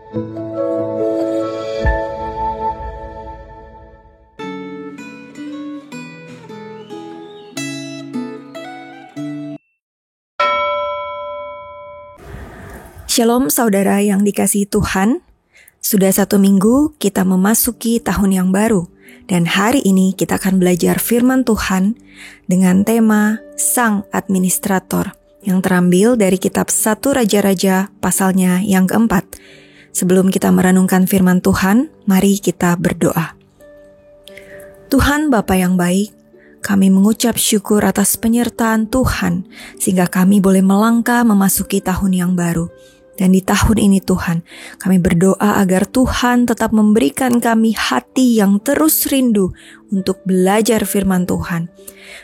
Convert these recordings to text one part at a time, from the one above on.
Shalom saudara yang dikasihi Tuhan, sudah 1 minggu kita memasuki tahun yang baru dan hari ini kita akan belajar firman Tuhan dengan tema Sang Administrator yang terambil dari kitab 1 Raja-Raja pasalnya yang keempat. Sebelum kita merenungkan firman Tuhan, mari kita berdoa. Tuhan Bapa yang baik, kami mengucap syukur atas penyertaan Tuhan sehingga kami boleh melangkah memasuki tahun yang baru. Dan di tahun ini Tuhan, kami berdoa agar Tuhan tetap memberikan kami hati yang terus rindu untuk belajar firman Tuhan.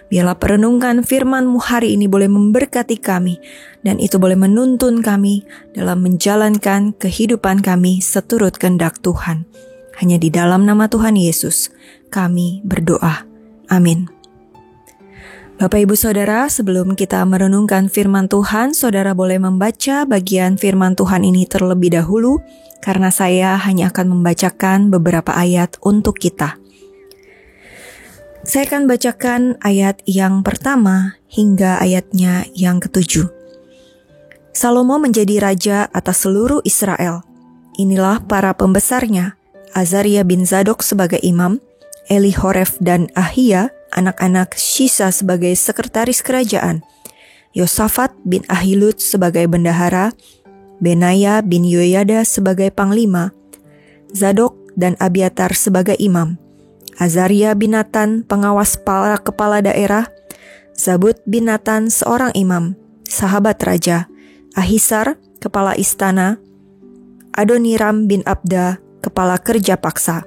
Biarlah perenungan firman-Mu hari ini boleh memberkati kami, dan itu boleh menuntun kami dalam menjalankan kehidupan kami seturut kehendak Tuhan. Hanya di dalam nama Tuhan Yesus, kami berdoa. Amin. Bapak Ibu Saudara, sebelum kita merenungkan firman Tuhan, Saudara boleh membaca bagian firman Tuhan ini terlebih dahulu, karena saya hanya akan membacakan beberapa ayat untuk kita. Saya akan bacakan ayat yang pertama hingga ayatnya yang ke-7. Salomo menjadi raja atas seluruh Israel. Inilah para pembesarnya, Azaria bin Zadok sebagai imam, Elihoref dan Ahia, anak-anak Shisa sebagai sekretaris kerajaan, Yosafat bin Ahilud sebagai bendahara, Benaya bin Yoyada sebagai panglima, Zadok dan Abiatar sebagai imam, Azaria bin Natan pengawas para kepala daerah, Zabud bin Natan seorang imam, sahabat raja, Ahisar kepala istana, Adoniram bin Abda kepala kerja paksa.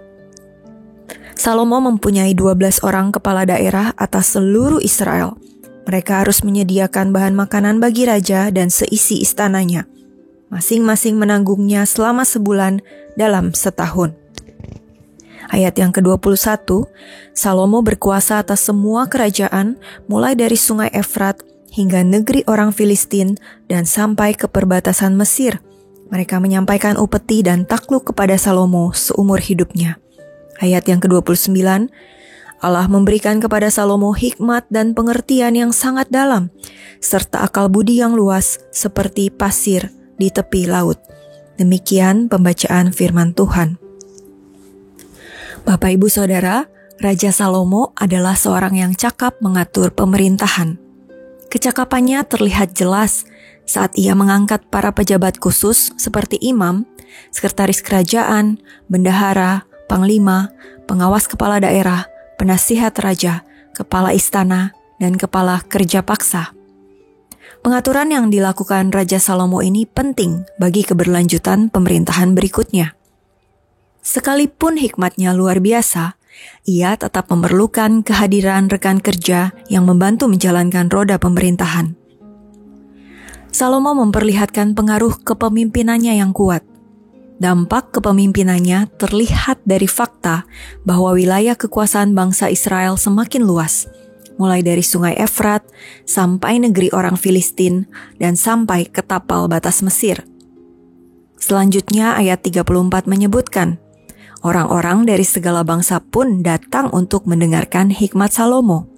Salomo mempunyai 12 orang kepala daerah atas seluruh Israel. Mereka harus menyediakan bahan makanan bagi raja dan seisi istananya. Masing-masing menanggungnya selama sebulan dalam setahun. Ayat yang ke-21, Salomo berkuasa atas semua kerajaan, mulai dari sungai Efrat hingga negeri orang Filistin dan sampai ke perbatasan Mesir. Mereka menyampaikan upeti dan takluk kepada Salomo seumur hidupnya. Ayat yang ke-29, Allah memberikan kepada Salomo hikmat dan pengertian yang sangat dalam, serta akal budi yang luas seperti pasir di tepi laut. Demikian pembacaan firman Tuhan. Bapak Ibu Saudara, Raja Salomo adalah seorang yang cakap mengatur pemerintahan. Kecakapannya terlihat jelas saat ia mengangkat para pejabat khusus seperti imam, sekretaris kerajaan, bendahara, panglima, pengawas kepala daerah, penasihat raja, kepala istana, dan kepala kerja paksa. Pengaturan yang dilakukan Raja Salomo ini penting bagi keberlanjutan pemerintahan berikutnya. Sekalipun hikmatnya luar biasa, ia tetap memerlukan kehadiran rekan kerja yang membantu menjalankan roda pemerintahan. Salomo memperlihatkan pengaruh kepemimpinannya yang kuat. Dampak kepemimpinannya terlihat dari fakta bahwa wilayah kekuasaan bangsa Israel semakin luas, mulai dari sungai Efrat sampai negeri orang Filistin dan sampai ke tapal batas Mesir. Selanjutnya ayat 34 menyebutkan, orang-orang dari segala bangsa pun datang untuk mendengarkan hikmat Salomo.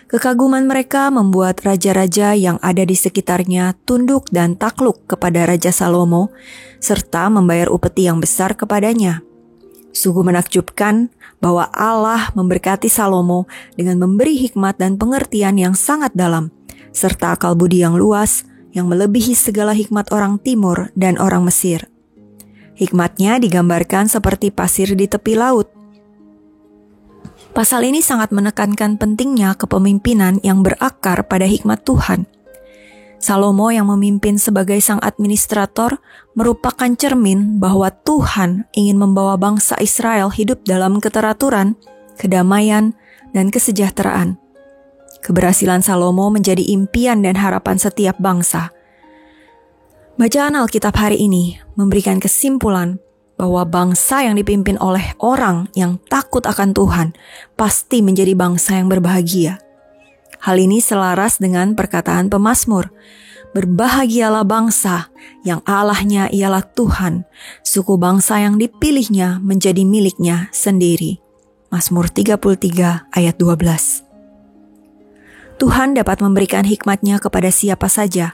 Kekaguman mereka membuat raja-raja yang ada di sekitarnya tunduk dan takluk kepada Raja Salomo, serta membayar upeti yang besar kepadanya. Sungguh menakjubkan bahwa Allah memberkati Salomo dengan memberi hikmat dan pengertian yang sangat dalam, serta akal budi yang luas yang melebihi segala hikmat orang Timur dan orang Mesir. Hikmatnya digambarkan seperti pasir di tepi laut. Pasal ini sangat menekankan pentingnya kepemimpinan yang berakar pada hikmat Tuhan. Salomo yang memimpin sebagai sang administrator merupakan cermin bahwa Tuhan ingin membawa bangsa Israel hidup dalam keteraturan, kedamaian, dan kesejahteraan. Keberhasilan Salomo menjadi impian dan harapan setiap bangsa. Bacaan Alkitab hari ini memberikan kesimpulan bahwa bangsa yang dipimpin oleh orang yang takut akan Tuhan pasti menjadi bangsa yang berbahagia. Hal ini selaras dengan perkataan pemazmur Berbahagialah bangsa yang Allahnya ialah Tuhan, suku bangsa yang dipilihnya menjadi miliknya sendiri. Mazmur 33 ayat 12. Tuhan dapat memberikan hikmat-Nya kepada siapa saja,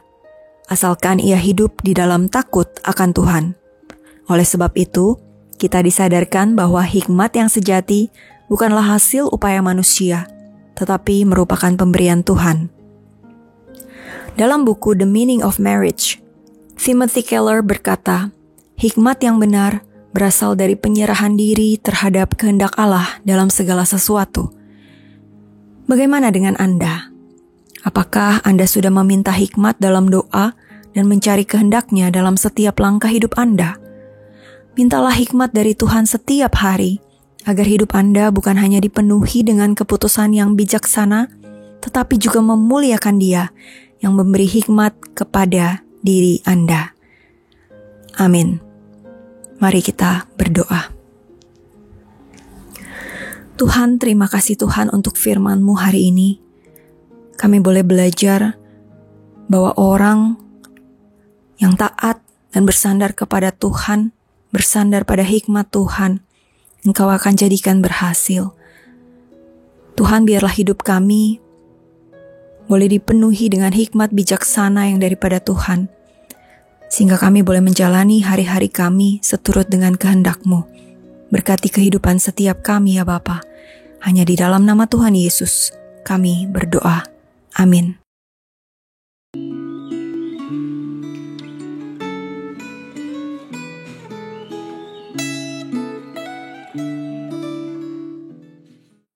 asalkan ia hidup di dalam takut akan Tuhan. Oleh sebab itu, kita disadarkan bahwa hikmat yang sejati bukanlah hasil upaya manusia, tetapi merupakan pemberian Tuhan. Dalam buku The Meaning of Marriage, Timothy Keller berkata, hikmat yang benar berasal dari penyerahan diri terhadap kehendak Allah dalam segala sesuatu. Bagaimana dengan Anda? Apakah Anda sudah meminta hikmat dalam doa dan mencari kehendak-Nya dalam setiap langkah hidup Anda? Mintalah hikmat dari Tuhan setiap hari, agar hidup Anda bukan hanya dipenuhi dengan keputusan yang bijaksana, tetapi juga memuliakan Dia yang memberi hikmat kepada diri Anda. Amin. Mari kita berdoa. Tuhan, terima kasih Tuhan untuk firman-Mu hari ini. Kami boleh belajar bahwa orang yang taat dan bersandar kepada Tuhan, bersandar pada hikmat Tuhan, Engkau akan jadikan berhasil. Tuhan, biarlah hidup kami boleh dipenuhi dengan hikmat bijaksana yang daripada Tuhan, sehingga kami boleh menjalani hari-hari kami seturut dengan kehendak-Mu. Berkati kehidupan setiap kami ya Bapa. Hanya di dalam nama Tuhan Yesus kami berdoa. Amin.